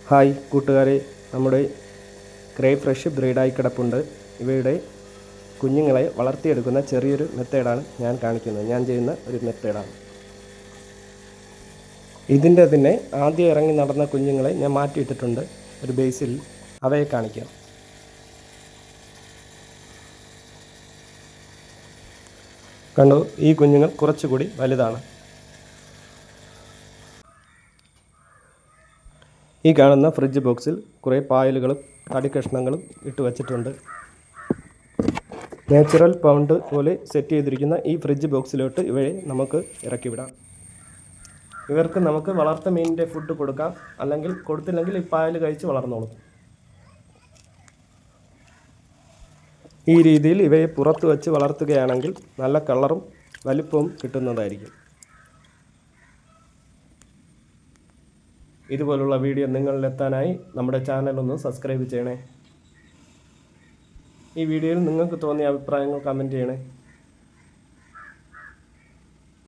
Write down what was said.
Hi കൂട്ടുകാരെ, നമ്മുടെ ക്രേ fresh ബ്രീഡായി കിടപ്പുണ്ട്. ഇവയുടെ കുഞ്ഞുങ്ങളെ വളർത്തിയെടുക്കുന്ന ചെറിയൊരു മെത്തേഡാണ് ഞാൻ കാണിക്കുന്നത്. ഞാൻ ചെയ്യുന്ന ഒരു മെത്തേഡാണ്. ഇതിൻ്റെ തന്നെ ആദ്യം ഇറങ്ങി നടന്ന കുഞ്ഞുങ്ങളെ ഞാൻ മാറ്റിയിട്ടിട്ടുണ്ട് ഒരു ബേസിൽ. അവയെ കാണിക്കാം. കണ്ടു, ഈ കുഞ്ഞുങ്ങൾ കുറച്ചുകൂടി വലുതാണ്. ഈ കാണുന്ന ഫ്രിഡ്ജ് ബോക്സിൽ കുറേ പായലുകളും തടിക്കഷ്ണങ്ങളും ഇട്ട് വച്ചിട്ടുണ്ട്. നാച്ചുറൽ പൗണ്ട് പോലെ സെറ്റ് ചെയ്തിരിക്കുന്ന ഈ ഫ്രിഡ്ജ് ബോക്സിലോട്ട് ഇവയെ നമുക്ക് ഇറക്കി വിടാം. ഇവർക്ക് നമുക്ക് വളർത്ത മീനിൻ്റെ ഫുഡ് കൊടുക്കാം, അല്ലെങ്കിൽ കൊടുത്തില്ലെങ്കിൽ ഈ പായൽ കഴിച്ച് വളർന്നോളും. ഈ രീതിയിൽ ഇവയെ പുറത്ത് വെച്ച് വളർത്തുകയാണെങ്കിൽ നല്ല കളറും വലിപ്പവും കിട്ടുന്നതായിരിക്കും. ഇതുപോലുള്ള വീഡിയോ നിങ്ങളിലെത്താനായി നമ്മുടെ ചാനൽ ഒന്ന് സബ്സ്ക്രൈബ് ചെയ്യണേ. ഈ വീഡിയോയിൽ നിങ്ങൾക്ക് തോന്നിയ അഭിപ്രായങ്ങൾ കമൻറ്റ് ചെയ്യണേ.